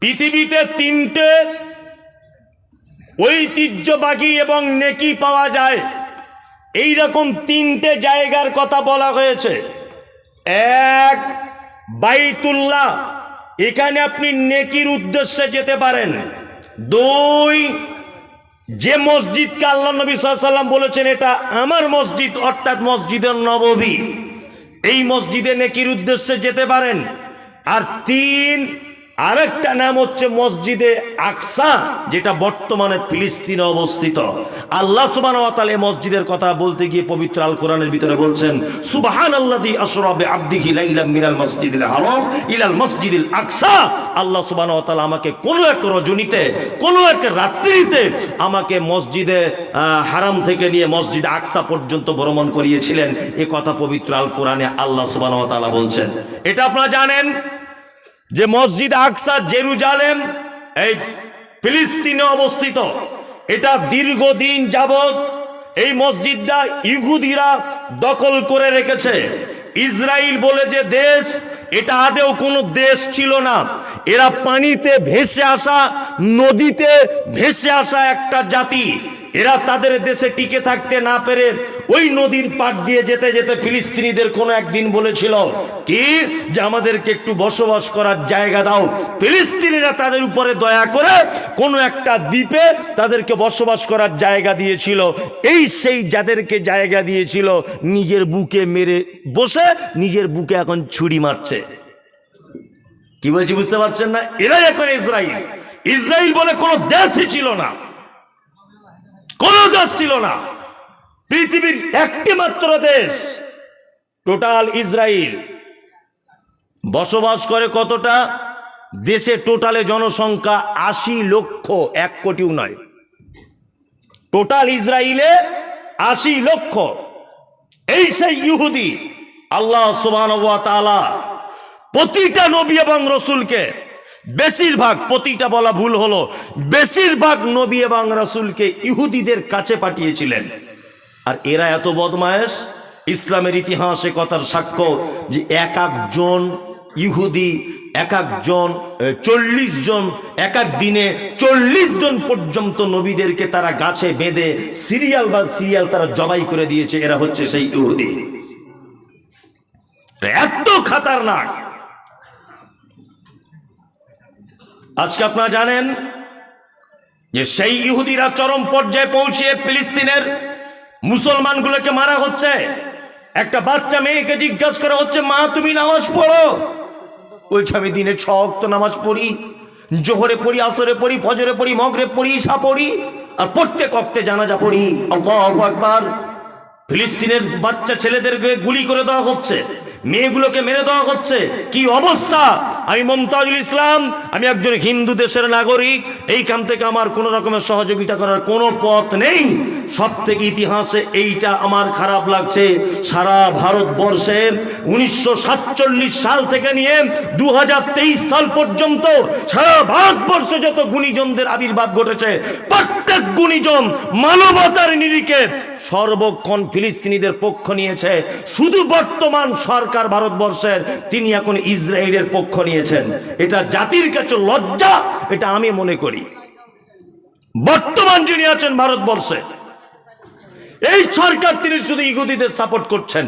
পৃথিবীতে তিনটে ঐতিহ্যবাহী এবং নেকি পাওয়া যায়, এই রকম তিনটে জায়গার কথা বলা হয়েছে। এক, বাইতুল্লাহ, এখানে আপনি নেকির উদ্দেশ্যে যেতে পারেন। দুই, যে মসজিদকে আল্লাহ নবী সাল্লাল্লাহু আলাইহি ওয়াসাল্লাম বলেছেন এটা আমার মসজিদ, অর্থাৎ মসজিদের নববী, এই মসজিদে নেকির উদ্দেশ্যে যেতে পারেন। আর তিন, আরেকটা নাম হচ্ছে মসজিদে আকসা, যেটা বর্তমানে ফিলিস্তিনে অবস্থিত। আল্লাহ সুবহানাহু ওয়া তাআলা এই মসজিদের কথা বলতে গিয়ে পবিত্র আল কোরআনের ভিতরে বলছেন, সুবহানাল্লাযী আসরা বিআবদিহি লাইলাম মিনাল মাসজিদিল হারাম ইলাল মাসজিদিল আকসা। আল্লাহ সুবহানাহু ওয়া তাআলা আমাকে কোন এক রজনীতে, কোন এক রাত্রিতে আমাকে মসজিদে হারাম থেকে নিয়ে মসজিদ আকসা পর্যন্ত ভ্রমণ করিয়েছিলেন। এই কথা পবিত্র আল কোরআনে আল্লাহ সুবহানাহু ওয়া তাআলা বলছেন। এটা আপনারা জানেন যে মসজিদ আকসা জেরুজালেম এই ফিলিস্তিনে অবস্থিত। এটা দীর্ঘদিন যাবত এই মসজিদটা ইহুদিরা দখল করে রেখেছে। ইসরায়েল বলে যে দেশ, এটা আদেও কোনো দেশ ছিল না। এরা পানিতে ভেসে আসা, নদীতে ভেসে আসা একটা জাতি। এরা তাদের দেশে টিকে থাকতে না পেরে ওই নদীর পাড় দিয়ে যেতে যেতে ফিলিস্তিনিদের কোনো একদিন বলেছিল কি যে আমাদেরকে একটু বসবাস করার জায়গা দাও। ফিলিস্তিনিরা তাদের উপরে দয়া করে কোনো একটা দ্বীপে তাদেরকে বসবাস করার জায়গা দিয়েছিল। এই সেই যাদেরকে জায়গা দিয়েছিল নিজের বুকে মেরে বসে নিজের বুকে এখন ছুরি মারছে। কি বলছি বুঝতে পারছেন না? এরাই এখন ইসরায়েল। ইসরায়েল বলে কোনো দেশই ছিল না, কোন দেশ ছিল না। পৃথিবীর একটি মাত্র দেশ টোটাল ইসরায়েল। বসবাস করে কতটা দেশে? টোটালে জনসংখ্যা ৮০ লক্ষ, ১ কোটিও নয়। টোটাল ইসরায়েলে ৮০ লক্ষ। এই সেই ইহুদি। আল্লাহ সুবহানাহু ওয়া তাআলা প্রতিটা নবী এবং রসুলকে, বেশিরভাগ, প্রতিটা বলা ভুল হলো, বেশিরভাগ নবী এবং রাসূলকে ইহুদিদের কাছে পাঠিয়েছিলেন। আর এরা এত বদমায়েশ, ইসলামের ইতিহাসে কথার সাক্ষ্য যে এক একজন ইহুদি, এক একজন ৪০ জন, এক এক দিনে ৪০ জন পর্যন্ত নবীদেরকে তারা গাছে বেঁধে সিরিয়াল বা সিরিয়াল তারা জবাই করে দিয়েছে। এরা হচ্ছে সেই ইহুদি। এত খতরনাক। আজকে আপনারা জানেন যে সেই ইহুদিরা চরম পর্যায়ে পৌঁছিয়ে ফিলিস্তিনের মুসলমানগুলোকে মারা হচ্ছে। একটা বাচ্চা মেয়েকে জিজ্ঞাসা করা হচ্ছে, মা তুমি নামাজ পড়ো? বলছে আমি দিনে ৬ ওয়াক্ত নামাজ পড়ি, জোহরে পড়ি, আসরে পড়ি, ফজরে পড়ি, মাগরিব পড়ি, ইশা পড়ি, আর প্রত্যেক ওয়াক্তে জানাজা পড়ি। আল্লাহু আকবার। ফিলিস্তিনের বাচ্চা ছেলেদেরকে গুলি করে দেওয়া হচ্ছে, মেয়েগুলোকে মেরে দেওয়া হচ্ছে। কি অবস্থা! আমি মুমতাজুল ইসলাম, আমি একজন হিন্দু দেশের নাগরিক। এইখান থেকে আমার কোনো রকমের সহযোগিতা করার কোনো পথ নেই। সব থেকে ইতিহাসে এইটা আমার খারাপ লাগছে, সারা ভারতবর্ষের ১৯৪৭ সাল থেকে নিয়ে ২০২৩ সাল পর্যন্ত সারা ভারতবর্ষে যত গুণীজনদের আবির্ভাব ঘটেছে, প্রত্যেক গুণীজন মানবতার নিরিখে সর্বক্ষণ ফিলিস্তিনিদের পক্ষ নিয়েছে। শুধু বর্তমান সরকার ভারতবর্ষের, তিনি এখন ইসরায়েলের পক্ষ নিয়েছেন। এটা জাতির কাছে লজ্জা, এটা আমি মনে করি। বর্তমান যিনি আছেন ভারতবর্ষে, এই সরকার, তিনি শুধু ইহুদিদের সাপোর্ট করছেন।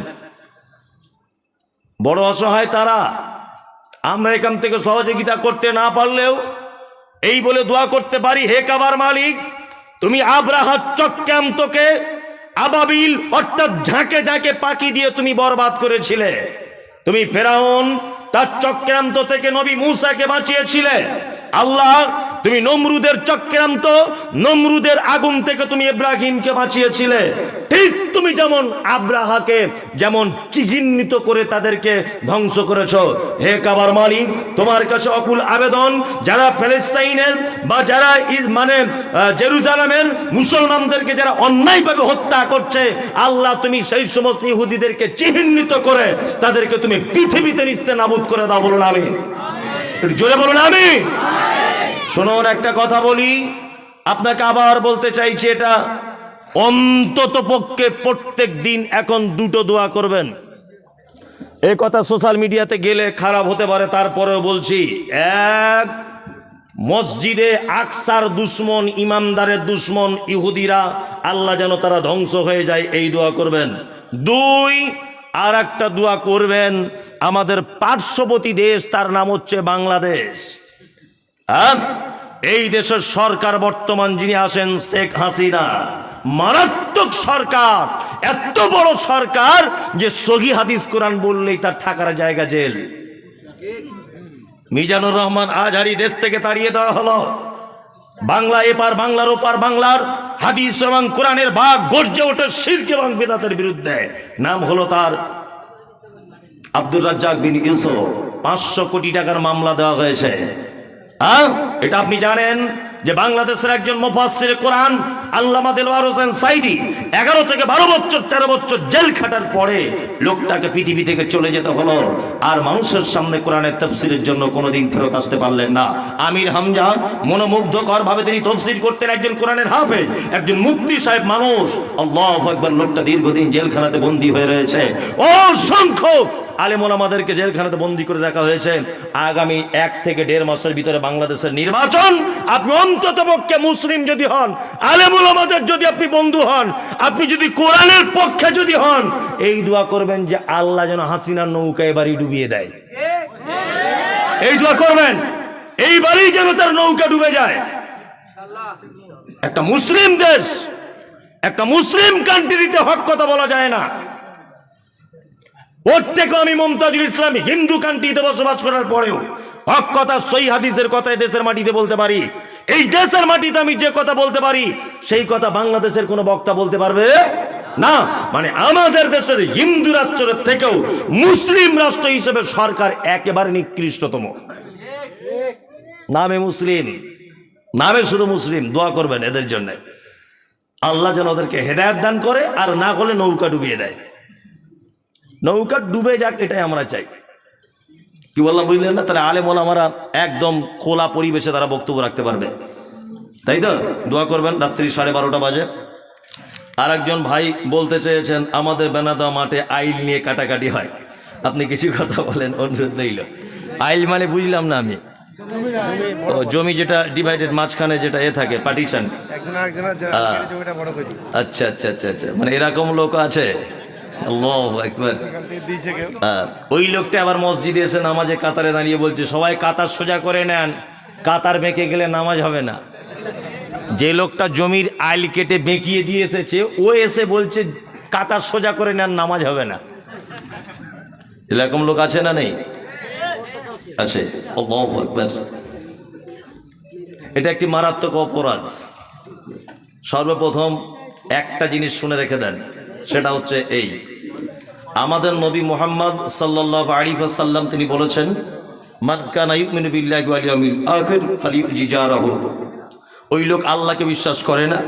বড় অসহায় তারা। আমরা এখান থেকে সহযোগিতা করতে না পারলেও এই বলে দোয়া করতে পারি, হে কাবার মালিক, তুমি আব্রাহার চক্রান্তকে আবাবিল অর্থাৎ ঝাঁকে ঝাঁকে পাখি দিয়ে তুমি বরবাদ করেছিলে। তুমি ফেরাউন তার চক্রান্ত থেকে নবী মূসাকে বাঁচিয়েছিলে। আল্লাহ, তুমি নমরুদের চক্রান্ত, নমরুদের আগুন থেকে তুমি ইব্রাহিমকে বাঁচিয়েছিলে। ঠিক তুমি যেমন আব্রাহাকে যেমন চিহ্নিত করে তাদেরকে ধ্বংস করেছো। হে কাবার মালিক, তোমার কাছে অকুল আবেদন, যারা প্যালেস্তাইনের বা যারা জেরুজালেমের মুসলমানদেরকে যারা অন্যায়ভাবে হত্যা করছে, আল্লাহ তুমি সেই সমস্ত ইহুদিদেরকে চিহ্নিত করে তাদেরকে তুমি পৃথিবীতে নিস্তেনাবুদ করে দাও। বলুন আমিন। একটু জোরে বলুন আমিন। শুনুন, একটা কথা বলি, আপনাকে আবার বলতে চাইছি, এটা অন্তত পক্ষে প্রত্যেক দিন এখন দুটো দোয়া করবেন। এই কথা সোশ্যাল মিডিয়াতে গেলে খারাপ হতে পারে, তারপরেও বলছি, এক, মসজিদে আকসার দুশ্মন, ইমানদারের দুশ্মন ইহুদিরা, আল্লাহ যেন তারা ধ্বংস হয়ে যায়, এই দোয়া করবেন। 2, আর একটা দোয়া করবেন, আমাদের পার্শ্ববর্তী দেশ, তার নাম হচ্ছে বাংলাদেশ। এই দেশের সরকার বর্তমান যিনি আছেন শেখ হাসিনা, মারাত্মক সরকার, এত বড় সরকার যে সহি হাদিস কোরআন বললেই তার থাকার জায়গা জেল। মিজানুর রহমান আজহারি দেশ থেকে তাড়িয়ে দেওয়া হলো। বাংলা এপার বাংলার ওপার বাংলার হাদিস এবং কোরআনের ভাগ গর্জে ওঠে শিরক এবং বিদআতের বিরুদ্ধে। নাম হলো তার আব্দুর রাজ্জাক বিন ইউসুফ। 500 কোটি টাকার মামলা দেওয়া হয়েছে। এটা আপনি জানেন যে বাংলাদেশের একজন মুফাসসিরে কোরআন আল্লামা দেলওয়ার হোসেন সাইদি 11 থেকে 12 বছর 13 বছর জেল খাটার পরে লোকটাকে পৃথিবী থেকে চলে যেতে হলো, আর মানুষের সামনে কোরআনের তাফসীরের জন্য কোনোদিন ফেরত আসতে পারলেন না। আমির হামজা মনোমুগ্ধকর ভাবে তিনি তাফসীর করতেন, একজন কোরআনের হাফেজ, একজন মুফতি সাহেব মানুষ। আল্লাহু আকবার। লোকটা দীর্ঘদিন জেলখানাতে বন্দী হয়ে রয়েছে। অসংখ্য আলেম ওলামাদেরকে জেলখানাতে বন্দী করে রাখা হয়েছে। আগামী 1 থেকে 1.5 মাসের ভিতরে বাংলাদেশের নির্বাচন। আপনি অন্ততপক্ষে মুসলিম যদি হন, আলেম ওলামাদের যদি আপনি বন্ধু হন, আপনি যদি কোরআনের পক্ষে যদি হন, এই দোয়া করবেন যে আল্লাহ যেন হাসিনার নৌকা এবারই ডুবিয়ে দেয়। এই দোয়া করবেন, এইবারই যেন তার নৌকা ডুবে যায়। একটা মুসলিম দেশ, একটা মুসলিম কান্ট্রিতে হক কথা বলা যায় না। ওর থেকে আমি মমতাজুল ইসলাম হিন্দু কান্ট্রিতে বসবাস করার পরেও হক কথা, সহিহ হাদিসের কথায় দেশের মাটিতে বলতে পারি। এই দেশের মাটিতে আমি যে কথা বলতে পারি সেই কথা বাংলাদেশের কোনো বক্তা বলতে পারবে না। মানে আমাদের দেশের হিন্দু রাষ্ট্রের থেকেও মুসলিম রাষ্ট্র হিসেবে সরকার একেবারে নিকৃষ্টতম। নামে মুসলিম, নামে শুধু মুসলিম। দোয়া করবেন এদের জন্য, আল্লাহ যেন ওদেরকে হেদায়েত দান করে, আর না হলে নৌকা ডুবিয়ে দেয়। নৌকা ডুবে যাক, এটাই আমরা চাই। কি বললাম বুঝলেন না? তাহলে আলেম ওলামারা একদম খোলা পরিবেশে তারা বক্তব্য রাখতে পারবে, তাই তো? দোয়া করবেন। রাত্রি 12:30 বাজে। আর একজন ভাই বলতে চেয়েছেন আমাদের বেনাদা মাঠে আইল নিয়ে কাটাকাটি হয়, আপনি কিছু কথা বলেন, অনুরোধ রইল। আইল মানে বুঝলাম না আমি। ও জমি যেটা ডিভাইডেড, মাঝখানে যেটা থাকে পার্টিশন। আচ্ছা আচ্ছা আচ্ছা আচ্ছা, মানে এরকম লোক আছে। আল্লাহু আকবার। ওই লোকটা আবার মসজিদে এসে নামাজে কাতারে দাঁড়িয়ে বলছে সবাই কাতার সোজা করে নেন, কাতার বেঁকে গেলে নামাজ হবে না। যে লোকটা জমির আইল কেটে বেঁকিয়ে দিয়ে এসেছে, ও এসে বলছে কাতার সোজা করে নেন, নামাজ হবে না। এরকম লোক আছে না নেই? আছে। আল্লাহু আকবার। এটা একটি মারাত্মক অপরাধ। সর্বপ্রথম একটা জিনিস শুনে রেখে দেন, সেটা হচ্ছে এই, আমাদের নবী মুহাম্মদ সাল্লাল্লাহু আলাইহি ওয়াসাল্লাম তিনি বলেছেন মান কানা ইউমিনু বিল্লাহি ওয়াল ইয়াউমিল আখির ফালিউজি জারাহু। ওই লোক আল্লাহকে বিশ্বাস করে না,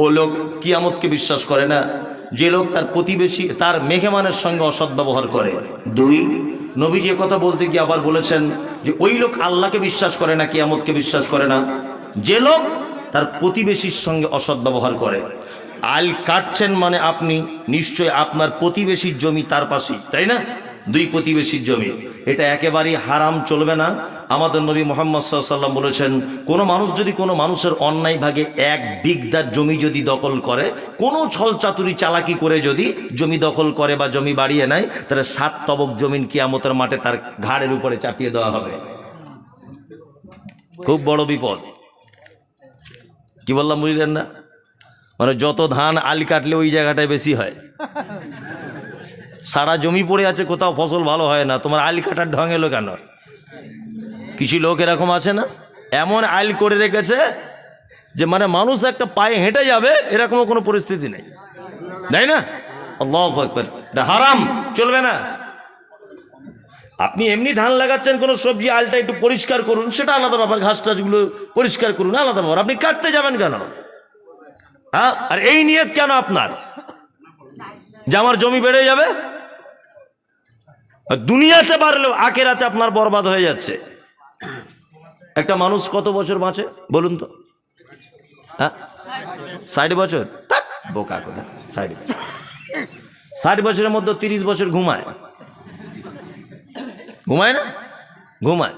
ও লোক কিয়ামতকে বিশ্বাস করে না, যে লোক তার প্রতিবেশী, তার মেহমানের সঙ্গে অসৎ ব্যবহার করে। 2, নবীজি কথা বলতে গিয়ে আবার বলেছেন যে ওই লোক আল্লাহকে বিশ্বাস করে না, কিয়ামতকে বিশ্বাস করে না, যে লোক তার প্রতিবেশীর সঙ্গে অসৎ ব্যবহার করে। আইল কাটছেন মানে আপনি নিশ্চয় আপনার প্রতিবেশীর জমি তার পাশেই, তাই না? 2 প্রতিবেশীর জমি, এটা একেবারেই হারাম, চলবে না। আমাদের নবী মুহাম্মদ সাল্লাল্লাহু আলাইহি ওয়াসাল্লাম বলেছেন কোনো মানুষ যদি কোনো মানুষের অন্যায় ভাগে 1 বিঘা জমি যদি দখল করে, কোনো ছল চাতুরি চালাকি করে যদি জমি দখল করে বা জমি বাড়িয়ে নেয়, তাহলে 7 তবক জমিন কিয়ামতের মাঠে তার ঘাড়ের উপরে চাপিয়ে দেওয়া হবে। খুব বড় বিপদ। কি বললাম বুঝলেন না? মানে যত ধান আল কাটলে ওই জায়গাটায় বেশি হয়। সারা জমি পড়ে আছে, কোথাও ফসল ভালো হয় না, তোমার আল কাটার ঢং এলো কেন? কিছু লোক এরকম আছে না, এমন আইল করে রেখেছে যে মানে মানুষ একটা পায়ে হেঁটে যাবে এরকমও কোনো পরিস্থিতি নেই, তাই না? আল্লাহু আকবার। এটা হারাম, চলবে না। আপনি এমনি ধান লাগাচ্ছেন, কোনো সবজি আলটা একটু পরিষ্কার করুন, সেটা আলাদা ব্যাপার, ঘাস টাসগুলো পরিষ্কার করুন, আলাদা ব্যাপার। আপনি কাটতে যাবেন কেন? হ্যাঁ, আর এই নিয়ত কেন আপনার যে আমার জমি বেড়ে যাবে? দুনিয়াতে বাড়লেও আখিরাতে আপনার বরবাদ হয়ে যাচ্ছে। একটা মানুষ কত বছর বাঁচে বলুন তো? হ্যাঁ, 60 বছর। বোকা কথা, 60 বছরের মধ্যে 30 বছর ঘুমায়, ঘুমায় না? ঘুমায়।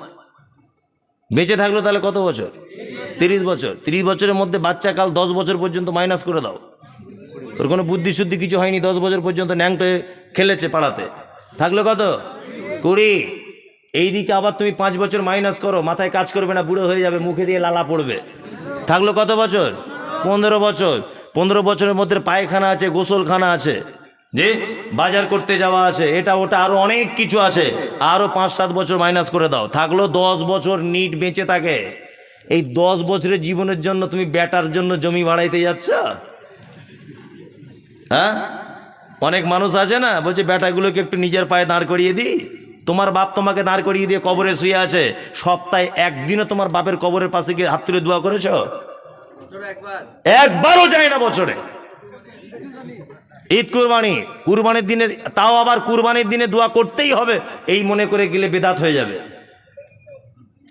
বেঁচে থাকলো তাহলে কত বছর? 30 বছর। 30 বছরের মধ্যে বাচ্চা কাল 10 বছর পর্যন্ত মাইনাস করে দাও। ওর কোনো বুদ্ধি শুদ্ধি কিছু হয়নি, 10 বছর পর্যন্ত ন্যাংটে খেলেছে পাড়াতে, থাকলো কত? 20। এইদিকে আবার তুমি 5 বছর মাইনাস করো, মাথায় কাজ করবে না, বুড়ো হয়ে যাবে, মুখে দিয়ে লালা পড়বে, থাকলো কত বছর? 15 বছর। 15 বছরের মধ্যে পায়খানা আছে, গোসলখানা আছে, যে বাজার করতে যাওয়া আছে, এটা ওটা আরো অনেক কিছু আছে, আরো 5-7 বছর মাইনাস করে দাও, থাকলো 10 বছর নিট বেঁচে থাকে। এই 10 বছরের জীবনের জন্য তুমি বেটার জন্য জমি বাড়াইতে যাচ্ছ? হ্যাঁ, অনেক মানুষ আছে না, বলছে বেটাগুলোকে একটু নিজের পায়ে দাঁড় করিয়ে দিই। তোমার বাপ তোমাকে দাঁড় করিয়ে দিয়ে কবরে শুয়ে আছে, সপ্তাহে একদিনও তোমার বাপের কবরের পাশে গিয়ে হাত তুলে দোয়া করেছ? একবারও যায় না বছরে। ঈদ কুরবানির দিনে, তাও আবার কুরবানির দিনে দোয়া করতেই হবে, এই মনে করে গেলে বেদাত হয়ে যাবে,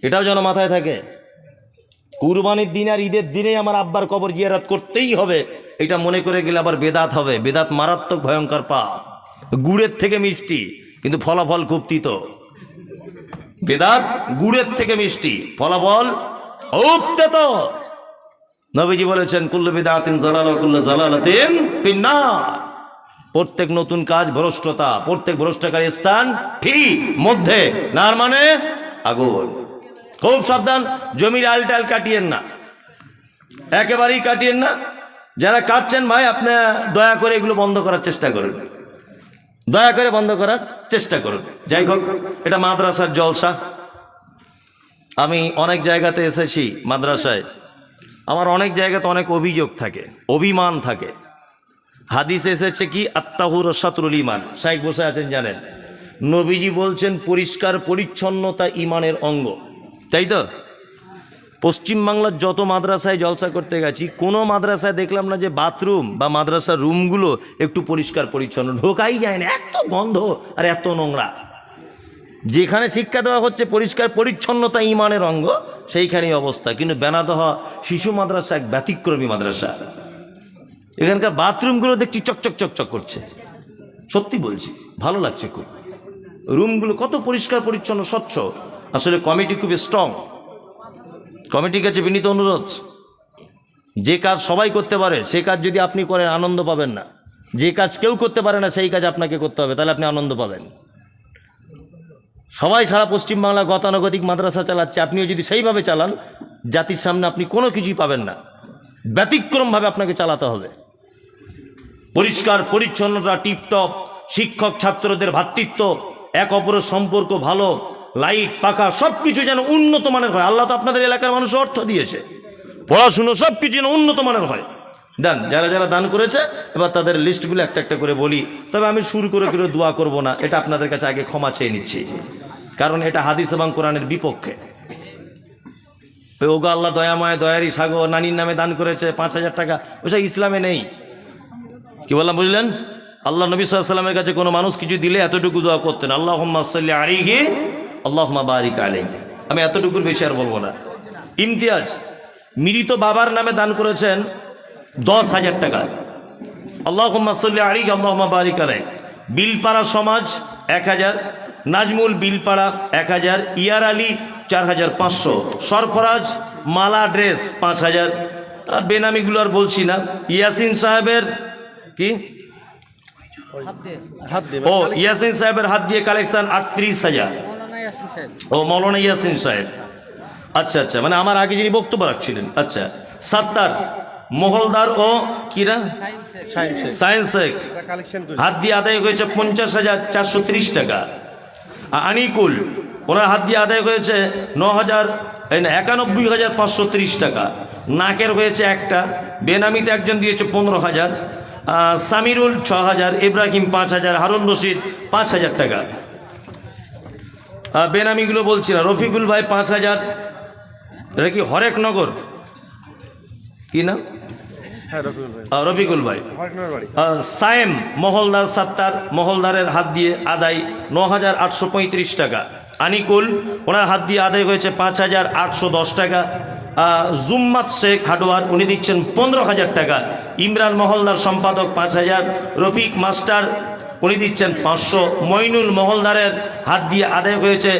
এটাও যেন মাথায় থাকে। কুরবানির দিন আর ঈদের দিনে আমার আব্বার কবর জিয়ারত করতেই হবে, এটা মনে করে গেলে আবার বেদাত হবে। বেদাত মারাত্মক ভয়ঙ্কর পাপ, গুড়ের থেকে মিষ্টি, কিন্তু ফলাফল খুব তিতো। বেদাত গুড়ের থেকে মিষ্টি, ফলাফল খুব তিতো। নবীজি বলেছেন কুল্লু বিদআতিন যালালা কুল্লু যালালাতিন ফিন্নার। প্রত্যেক নতুন কাজ ভ্রষ্টতা, প্রত্যেক ভ্রষ্টকারী স্থান ফি মধ্যে, নার মানে আগুন। খুব সাবধান, জমির আলটাল কাটিয়েন না, একেবারেই কাটিয়েন না। যারা কাটছেন ভাই, আপনি দয়া করে এগুলো বন্ধ করার চেষ্টা করুন, দয়া করে বন্ধ করার চেষ্টা করুন। যাই হোক, এটা মাদ্রাসার জলসা। আমি অনেক জায়গাতে এসেছি মাদ্রাসায়, আমার অনেক জায়গাতে অনেক অভিযোগ থাকে, অভিমান থাকে। হাদিস এসেছে কি, আত্তাহুর শাতরুল ঈমান, শাইখ বসে আছেন জানেন, নবীজি বলছেন পরিষ্কার পরিচ্ছন্নতা ঈমানের অঙ্গ, তাই তো? পশ্চিমবাংলার যত মাদ্রাসায় জলসা করতে গেছি, কোনো মাদ্রাসায় দেখলাম না যে বাথরুম বা মাদ্রাসার রুমগুলো একটু পরিষ্কার পরিচ্ছন্ন, ঢোকাই যায় না, এত গন্ধ আর এত নোংরা। যেখানে শিক্ষা দেওয়া হচ্ছে পরিষ্কার পরিচ্ছন্নতা ঈমানের অঙ্গ, সেইখানেই অবস্থা। কিন্তু বেনাদহ শিশু মাদ্রাসা এক ব্যতিক্রমী মাদ্রাসা, এখানকার বাথরুমগুলো দেখছি চকচক চকচক করছে, সত্যি বলছি, ভালো লাগছে খুব। রুমগুলো কত পরিষ্কার পরিচ্ছন্ন, স্বচ্ছ। আসলে কমিটি খুব স্ট্রং। কমিটির কাছে বিনীত অনুরোধ, যে কাজ সবাই করতে পারে সে কাজ যদি আপনি করেন আনন্দ পাবেন না, যে কাজ কেউ করতে পারে না সেই কাজ আপনাকে করতে হবে, তাহলে আপনি আনন্দ পাবেন। সবাই সারা পশ্চিমবাংলা গতানুগতিক মাদ্রাসা চালাচ্ছে, আপনিও যদি সেইভাবে চালান, জাতির সামনে আপনি কোনো কিছুই পাবেন না, ব্যতিক্রমভাবে আপনাকে চালাতে হবে। পরিষ্কার পরিচ্ছন্নতা টিপটপ, শিক্ষক ছাত্রদের ভ্রাতৃত্ব, এক অপরের সম্পর্ক ভালো, লাইট পাখা সব কিছু যেন উন্নত মানের হয়। আল্লাহ তো আপনাদের এলাকার মানুষ অর্থ দিয়েছে, পড়াশুনো সব কিছু যেন উন্নত মানের হয়। দেন, যারা যারা দান করেছে, এবার তাদের লিস্টগুলো একটা একটা করে বলি। তবে আমি সুর করে করে দোয়া করব না, এটা আপনাদের কাছে আগে ক্ষমা চেয়ে নিচ্ছি, কারণ এটা হাদিস এবং কোরআনের বিপক্ষে। ওগো আল্লাহ দয়াময় দয়ারি সাগর, নানির নামে দান করেছে 5000 টাকা, ওসব ইসলামে নেই। কি বললাম বুঝলেন? আল্লাহ নবী সাল্লাল্লাহু আলাইহি ওয়াসাল্লামের কাছে কোনো মানুষ কিছু দিলে এতটুকু দোয়া করতেন, আল্লাহুম্মা সাল্লি আলাইহি আল্লাহুম্মা বারিক আলাইহি। আমি এতটুকুর বেশি আর বলবো না। ইমতিয়াজ মৃত বাবার নামে দান করেছেন 10,000 টাকা, আল্লাহুম্মা সাল্লি আলাইহি আল্লাহুম্মা বারিক আলাইহি। বিলপাড়া সমাজ 1000, নাজমুল বিলপাড়া 1000, ইয়ার আলী 4500, সরফরাজ মালা ড্রেস 5000, বেনামিগুলো আর বলছি না। ইয়াসিন সাহেবের কি, ও ইয়াসিন সাহেবের হাত দিয়ে কালেকশন 38,000। ও মৌলানা ইয়াসিন সাহেব, আচ্ছা আচ্ছা, মানে আমার আগে যিনি বক্তব্য রাখছিলেন। আচ্ছা, সাত্তার মহলদার ও কিরা সায়েন্স শেখ হাত দিয়ে আদায় হয়েছে 50,430 টাকা। আনিকুল, ওনার হাত দিয়ে আদায় হয়েছে 91,530 টাকা। নাকের হয়েছে একটা, বেনামিতে একজন দিয়েছে 15,000, সামিরুল 6,000, ইব্রাহিম 5,000, হারুন রশিদ 5,000 টাকা। বেনামিগুলো বলছি না, রফিকুল ভাই 5,000, এটা কি হরেকনগর কি না? রফিকুল ভাই। সায়েম মহলদার সাত্তার, মহলদারের হাত দিয়ে আদায় 9,835 টাকা। আনিকুল, ওনার হাত দিয়ে আদায় হয়েছে 5,810 টাকা। জুম্মাত শেখ হাডোয়ার, উনি দিচ্ছেন 15,000 টাকা। ইমরান মহলদার সম্পাদক 5,000। রফিক মাস্টার, উনি দিচ্ছেন 500। মইনুল মহলদারের হাত দিয়ে আদায় হয়েছে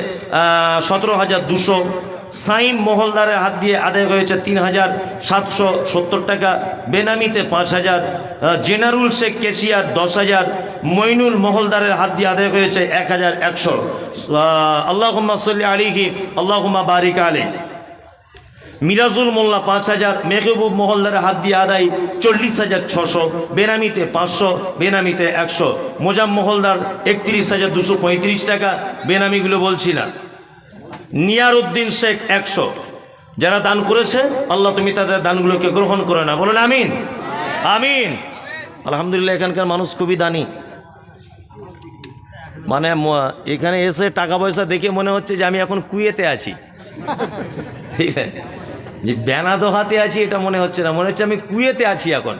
17,200। সাইম মহলদারের হাত দিয়ে আদায় হয়েছে 3,770 টাকা, বেনামিতে 5,000, জেনারুল শেখ কেশিয়ার 10,000, মইনুল মহলদারের হাত দিয়ে আদায় হয়েছে 1,100। আল্লাহুম্মা সাল্লি আলাইহি আল্লাহুম্মা বারিক আলাইহি। মিরাজুল মোল্লা 5,000, মেহবুব মহলদারের হাত দিয়ে আদায় 40,600, বেনামিতে 500, বেনামিতে 100। মোজাম মহলদার 31,235 টাকা, বেনামিগুলো বলছি না। নিয়ার উদ্দিন শেখ 100। যারা দান করেছে আল্লাহ তুমি তাদের দানগুলোকে গ্রহণ করে না, বলুন আমিন আমিন। আলহামদুলিল্লাহ, এখানকার মানুষ খুবই দানি। মানে এখানে এসে টাকা পয়সা দেখে মনে হচ্ছে যে আমি এখন কুয়েতে আছি। ঠিক আছে, যে বেনাদো হাতে আছি এটা মনে হচ্ছে না, মনে হচ্ছে আমি কুয়েতে আছি এখন।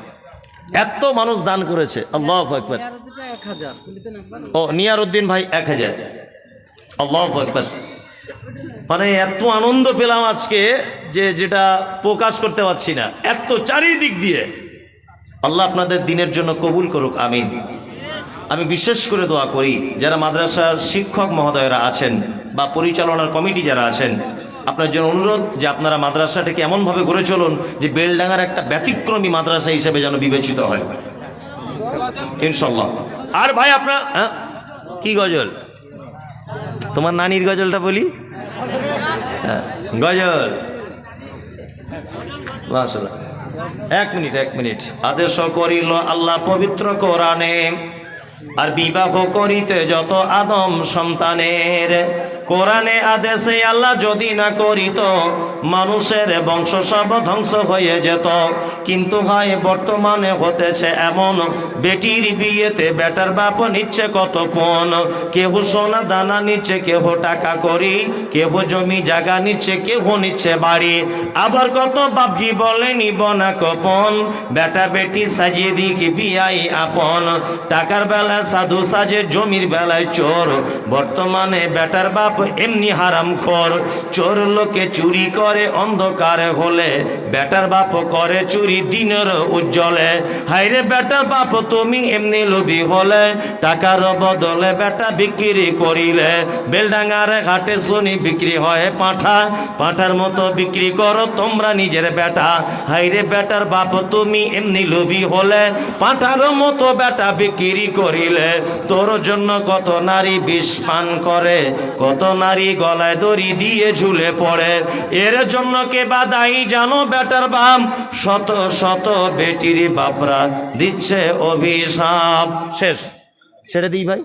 এত মানুষ দান করেছে, আল্লাহু আকবার। ও নিয়ার উদ্দিন ভাই 1,000, আল্লাহু আকবার। মানে এত আনন্দ পেলাম আজকে যে যেটা প্রকাশ করতে পারছি না, এত চারিদিক দিয়ে। আল্লাহ আপনাদের দিনের জন্য কবুল করুক, আমিন। আমি বিশেষ করে দোয়া করি যারা মাদ্রাসার শিক্ষক মহোদয়রা আছেন বা পরিচালনার কমিটি যারা আছেন, আপনার জন্য অনুরোধ যে আপনারা মাদ্রাসাটাকে এমনভাবে গড়ে চলুন যে বেলডাঙ্গার একটা ব্যতিক্রমী মাদ্রাসা হিসেবে যেন বিবেচিত হয়, ইনশাল্লাহ। আর ভাই আপনার কি গজল, তোমার নানির গজলটা বলি, গজল মাশাআল্লাহ। এক মিনিট। আদেশ করিল আল্লাহ পবিত্র কোরআনে, আর বিবাহ করিতে যত আদম সন্তানের, কোরআনে আদেশে আল্লাহ যদি না করিত মানুষের বংশ সব ধ্বংস হয়ে যেত। কিন্তু হয় বর্তমানে হতেছে এমন, বেটির বিয়েতে বেটার বাপ নিচ্ছে কত পণ। কেহ সোনা দানা নিচ্ছে, কেহ টাকা করি, কেহ জমি জায়গা নিচ্ছে, কেহ নিচ্ছে বাড়ি। আবার কত বাপজি বলে নিব না কপন, বেটা বেটি সাজিয়ে দিক বিয়াই আপন। টাকার বেলায় সাধু সাজে, জমির বেলায় চোর, বর্তমানে বেটার বাপ এমনি হারাম খোর। চোর লোকে চুরি করে অন্ধকারে হলে, বেটার বাপ করে চুরি দিনের উজ্জ্বলে। হাইরে বেটার বাপ তুমি এমনি লোভী হলে, টাকার বদলে বেটা বিক্রি করিলে। বেলডাঙ্গার ঘাটে শুনি বিক্রি হয় পাঁঠা, পাঁঠার মতো বিক্রি করো তোমরা নিজের বেটা। হাইরে বেটার বাপ তুমি এমনি লোভী হলে, পাঁঠার মতো বেটা বিক্রি করিলে। তোর জন্য কত নারী বিষ পান করে, কত নারী গলায় দড়ি দিয়ে ঝুলে পড়ে। এর জন্য কে বা দায়ী জানো বেটার বাপ, শত শত বেটির বাপরা দিচ্ছে অভিশাপ। শেষ, ছেড়ে দিই ভাই,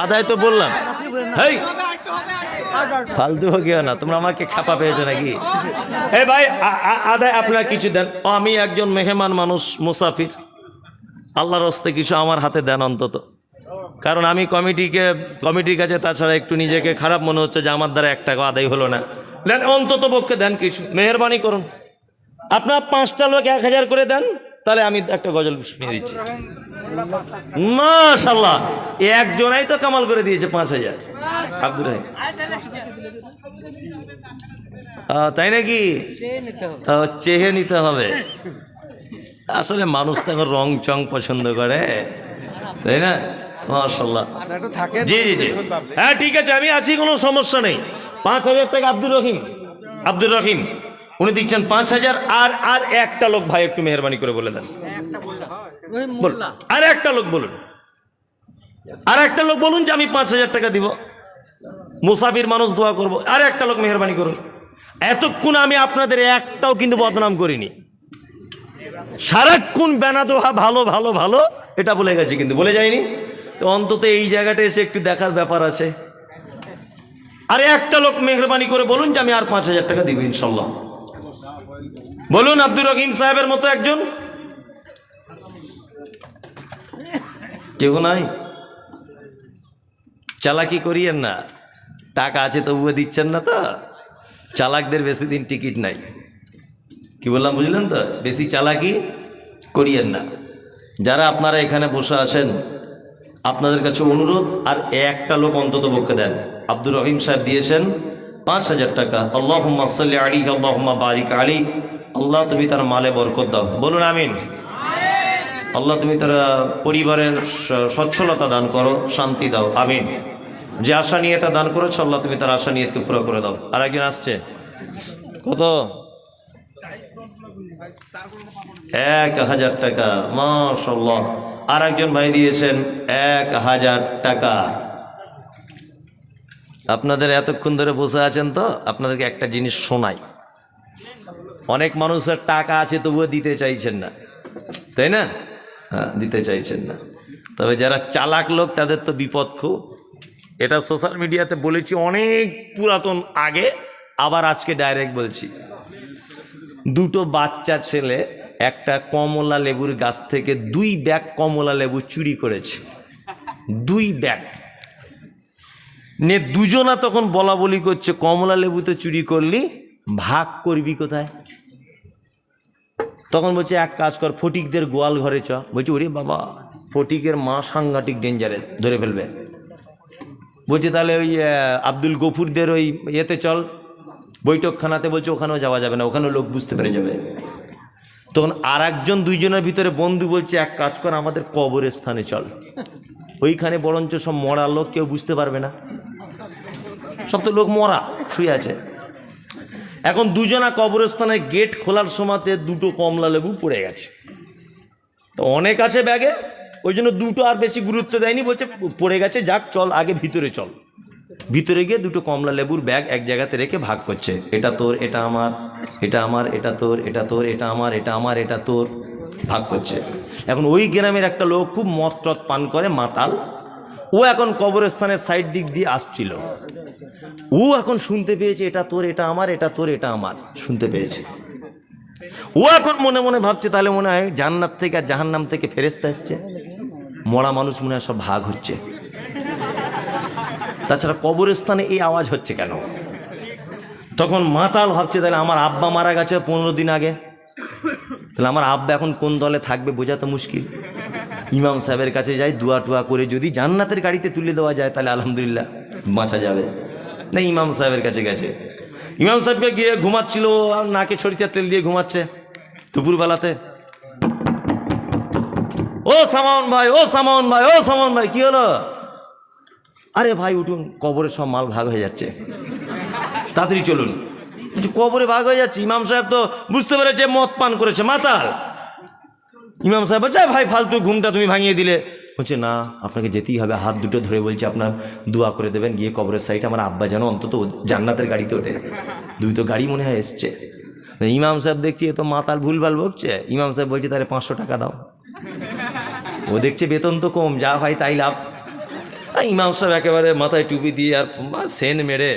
আদায় তো বললাম। হেই ফালতু গিয়ে না, তোমরা আমাকে খাপা পেয়েছো নাকি? এ ভাই আদায় আপনারা কিছু দেন। আমি একজন মেহমান মানুষ, মুসাফির, আল্লাহর হস্তে কিছু আমার হাতে দেন অন্তত। কারণ আমি কমিটির কাছে তাছাড়া একটু নিজেকে খারাপ মনে হচ্ছে যে আমার দ্বারা 1 টাকা আদায় হলো না। দেন অন্তত পক্ষে দেন কিছু, মেহেরবানি করুন। আপনার 5টা লোক 1,000 করে দেন, তাহলে আমি একটা গজল শুনিয়ে দিচ্ছি। মাশাআল্লাহ, একজনাই তো কামাল করে দিয়েছে 5,000। আব্দুর রহিম, তাই নাকি? চেহে নিতে হবে। আসলে মানুষ তো এখন রং চং পছন্দ করে, তাই না? মাশাআল্লাহ, জি জি জি, হ্যাঁ ঠিক আছে, আমি আছি, কোনো সমস্যা নেই। 5,000 টাকা আব্দুর রহিম উনি দিচ্ছেন 5,000। আর একটা লোক ভাই একটু মেহরবানি করে বলে দেন, আর একটা লোক বলুন, আর একটা লোক বলুন যে আমি 5,000 টাকা দিব, মুসাফির মানুষ দোয়া করবো। আর একটা লোক মেহরবানি করুন। এতক্ষণ আমি আপনাদের একটাও কিন্তু বদনাম করিনি, সারাক্ষণ বেনাদোহা ভালো ভালো ভালো এটা বলে গেছি, কিন্তু বলে যায়নি। তো অন্তত এই জায়গাটা এসে একটু দেখার ব্যাপার আছে। আরে একটা লোক মেহরবানি করে বলুন যে আমি আর 5,000 টাকা দিব ইনশাল্লাহ। বলুন, আব্দুর রহিম সাহেবের মতো একজন। কেউ নাই? চালাকি করিয়েন না, টাকা আছে তবুও দিচ্ছেন না তো। চালাকদের বেশি দিন টিকিট নাই। কি বললাম বুঝলেন তো? বেশি চালাকি করিয়েন না। যারা আপনারা এখানে বসে আছেন, আপনাদের কাছে অনুরোধ, আর একটা লোক অন্তত পক্ষে দেন। আব্দুর রহিম সাহেব দিয়েছেন 5,000 টাকা। আল্লাহুম্মা সাল্লি আলাইহি আল্লাহুম্মা বারিক আলাইহি। আল্লাহ তুমি তার মালে বরকত দাও, বলুন আমিন। আল্লাহ তুমি তার পরিবারের সচ্ছলতা দান করো, শান্তি দাও, আমিন। যে আশা নিয়ে তা দান করেছ আল্লাহ তুমি তার আশা নিয়ে পুরো করে দাও। আর একজন আসছে, কত? 1000 টাকা, মাশাআল্লাহ। আর একজন ভাই দিয়েছেন 1000 টাকা। আপনাদের এতক্ষণ ধরে বসে আছেন তো আপনাদেরকে একটা জিনিস শোনাই। অনেক মানুষের টাকা আছে তবুও দিতে চাইছেন না, তাই না? হ্যাঁ, দিতে চাইছেন না। তবে যারা চালাক লোক তাদের তো বিপদ খুব। এটা সোশ্যাল মিডিয়াতে বলেছি অনেক পুরাতন আগে, আবার আজকে ডাইরেক্ট বলছি। দুটো বাচ্চা ছেলে একটা কমলা লেবুর গাছ থেকে 2 ব্যাগ কমলা লেবু চুরি করেছে, 2 ব্যাগ নে। দুজনা তখন বলা বলি করছে, কমলা লেবু তো চুরি করলি, ভাগ করবি কোথায়? তখন বলছে এক কাজ কর, ফটিকদের গোয়াল ঘরে চ। বলছে ওরে বাবা, ফটিকের মা সাংঘাতিক ডেঞ্জারে, ধরে ফেলবে। বলছে তাহলে ওই আব্দুল গফুরদের ওই ইয়েতে চল, বৈঠকখানাতে। বলছে ওখানেও যাওয়া যাবে না, ওখানেও লোক বুঝতে পেরে যাবে। তখন আর একজন, দুইজনের ভিতরে বন্ধু বলছে এক কাজ কর, আমাদের কবরের স্থানে চল, ওইখানে বরঞ্চ সব মরা লোক, কেউ বুঝতে পারবে না, সব তো লোক মরা শুয়ে আছে। এখন দুজনা কবরস্থানের গেট খোলার সময়তে 2টো কমলা লেবু পড়ে গেছে। তো অনেক আছে ব্যাগে, ওই জন্য 2টো আর বেশি গুরুত্ব দেয়নি, বলছে পড়ে গেছে যাক, চল আগে ভিতরে চল। ভিতরে গিয়ে 2টো কমলা লেবুর ব্যাগ এক জায়গাতে রেখে ভাগ করছে, এটা তোর, এটা আমার, এটা আমার, এটা তোর, এটা তোর, এটা আমার, এটা আমার, এটা তোর, ভাগ করছে। এখন ওই গ্রামের একটা লোক খুব মদ টদ পান করে, মাতাল। ও এখন কবরস্থানের সাইড দিক দিয়ে আসছিল। ও এখন শুনতে পেয়েছে এটা তোর, এটা আমার, এটা তোর, এটা আমার, শুনতে পেয়েছে। ও এখন মনে মনে ভাবছে তাহলে মনে হয় জান্নাত থেকে আর জাহান্নাম থেকে ফেরেশতা এসছে, মরা মানুষ মনে হয় সব ভাগ হচ্ছে। তাছাড়া কবরস্থানে এই আওয়াজ হচ্ছে কেন? তখন মাতাল ভাবছে তাহলে আমার আব্বা মারা গেছে 15 দিন আগে, তাহলে আমার আব্বা এখন কোন দলে থাকবে বোঝা তো মুশকিল। ইমাম সাহেবের কাছে যাই, দুয়া টুয়া করে যদি জান্নাতের গাড়িতে তুলে দেওয়া যায় তাহলে আলহামদুলিল্লাহ বাঁচা যাবে। না, ইমাম সাহেবের কাছে গেছে। ইমাম সাহেবকে গিয়ে ঘুমাচ্ছিল, আর নাকে সরিষার তেল দিয়ে ঘুমাচ্ছে দুপুরবেলাতে। ও সামাউন ভাই, ও সামাউন ভাই, ও সামাউন ভাই, কি হলো? আরে ভাই উঠুন, কবরে সব মাল ভাগ হয়ে যাচ্ছে, তাড়াতাড়ি চলুন। কবরে ভাগ হয়ে যাচ্ছে। ইমাম সাহেব তো বুঝতে পেরেছে মদ পান করেছে, মাতাল। ইমাম সাহেব বলছে ভাই ফালতু ঘুমটা তুমি ভাঙিয়ে দিলে। বলছে না, আপনাকে যেতেই হবে, হাত দুটো ধরে বলছে আপনার দোয়া করে দেবেন, গিয়ে কবরের সাইডে আমার আব্বা যেন অন্তত জান্নাতের গাড়িতে ওঠে। 2 গাড়ি মনে হয় এসছে। ইমাম সাহেব দেখছি এ তো মাতাল ভুলভাল বকছে। ইমাম সাহেব বলছে তাহলে 500 টাকা দাও। ও দেখছে বেতন তো কম, যা হয় তাই লাভ। ইমাম সাহেব একেবারে মাথায় টুপি দিয়ে আর সেন মেরে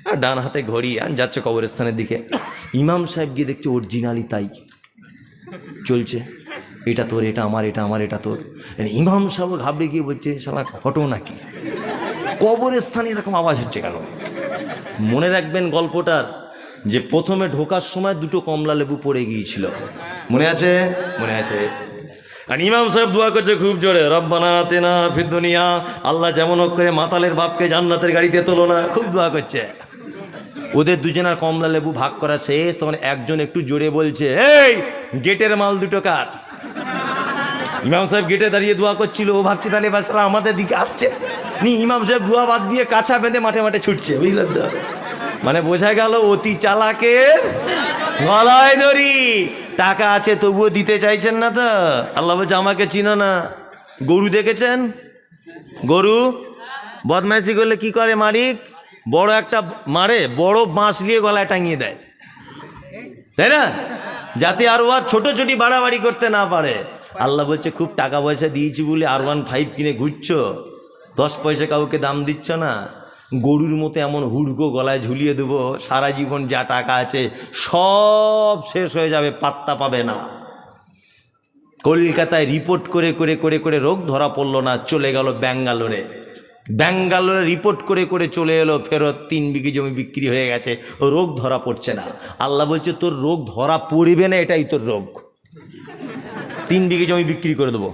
আর ডান হাতে ঘড়ি আর যাচ্ছে কবরস্থানের দিকে। ইমাম সাহেব গিয়ে দেখছে অরিজিনালি তাই চলছে, এটা তোর, এটা আমার, এটা আমার, এটা তোর। ইমাম সাহেব ঘাবড়ে গিয়ে বলছে শালা ঘটনা কি, কবরস্থানে এরকম আওয়াজ হচ্ছে কেন? মনে রাখবেন গল্পটার, যে প্রথমে ঢোকার সময় 2টো কমলা লেবু পড়ে গিয়েছিল, মনে আছে? মনে আছে। আর ইমাম সাহেব দোয়া করছে খুব জোরে, রব্বানা আতিনা ফিদ দুনিয়া, আল্লাহ যেমন হোক করে মাতালের বাপকে জান্নাতের গাড়িতে তোলো না, খুব দোয়া করছে। ওদের দুজনের কমলা লেবু ভাগ করা শেষ, তখন একজন একটু জোরে বলছে এই গেটের মাল 2টো কাট। ইমাম সাহেব গেটে দাঁড়িয়ে দোয়া করছিল, ও ভাবছে তাহলে বাচ্চারা আমাদের দিকে আসছে নি। ইমাম সাহেব দোয়া বাদ দিয়ে কাছা বেঁধে মাঠে মাঠে ছুটছে, বুঝলেন তো? মানে বোঝা গেল অতি চালাকের গলায় দড়ি। টাকা আছে তবুও দিতে চাইছেন না তো। আল্লাহ বলছে আমাকে চিনো না। গরু দেখেছেন? গরু বদমাইশি করলে কি করে মালিক? বড় একটা মারে, বড় বাঁশ নিয়ে গলায় টাঙিয়ে দেয়, তাই না? যাতে আর ও আর ছোটোছুটি বাড়াবাড়ি করতে না পারে। আল্লাহ বলছে খুব টাকা পয়সা দিয়েছি বলে R15 কিনে ঘুরছো, 10 পয়সা কাউকে দাম দিচ্ছ না। গরুর মতো এমন হুড়কো গলায় ঝুলিয়ে দেবো, সারা জীবন যা টাকা আছে সব শেষ হয়ে যাবে, পাত্তা পাবে না। কলকাতায় রিপোর্ট করে করে করে করে রোগ ধরা পড়লো না, চলে গেল ব্যাঙ্গালোরে। ব্যাঙ্গালোরে রিপোর্ট করে করে চলে এলো ফেরত, 3 বিঘি জমি বিক্রি হয়ে গেছে, ও রোগ ধরা পড়ছে না। আল্লাহ বলছে তোর রোগ ধরা পড়বে না, এটাই তোর রোগ। 3 বিঘি জমি বিক্রি করে দেবো।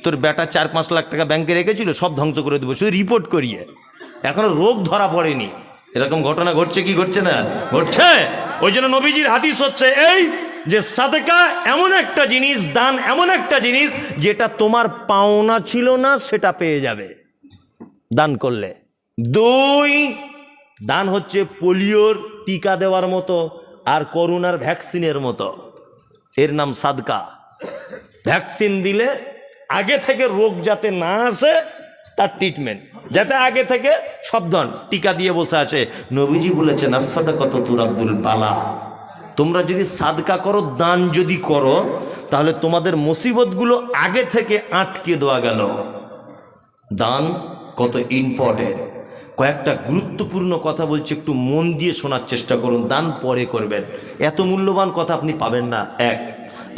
তোর বেটা 4-5 লাখ টাকা ব্যাংকে রেখেছিল, সব ধ্বংস করে দেবো শুধু রিপোর্ট করিয়ে। এখনো রোগ ধরা পড়েনি। এরকম ঘটনা ঘটছে কি ঘটছে না? ঘটছে। ওই জন্য নবীজির হাদিস হচ্ছে এই যে সাদকা এমন একটা জিনিস, দান এমন একটা জিনিস যেটা তোমার পাওনা ছিল না সেটা পেয়ে যাবে। দান করলে। 2, দান হচ্ছে পোলিওর টিকা দেওয়ার মতো আর করোনার ভ্যাকসিনের মতো, এর নাম সাদকা। ভ্যাকসিন দিলে আগে থেকে রোগ যাতে না আসে তার ট্রিটমেন্ট, যাতে আগে থেকে সাবধান। টিকা দিয়ে বসে আছে। নবীজি বলেছেন আস-সাদাকাতু তুরাদ্দুল বালা, তোমরা যদি সাদকা করো, দান যদি করো, তাহলে তোমাদের মুসিবতগুলো আগে থেকে আটকে দেওয়া গেল। দান কত ইম্পর্টেন্ট, কয়েকটা গুরুত্বপূর্ণ কথা বলছি, একটু মন দিয়ে শোনার চেষ্টা করুন। দান পরে করবেন, এত মূল্যবান কথা আপনি পাবেন না। 1,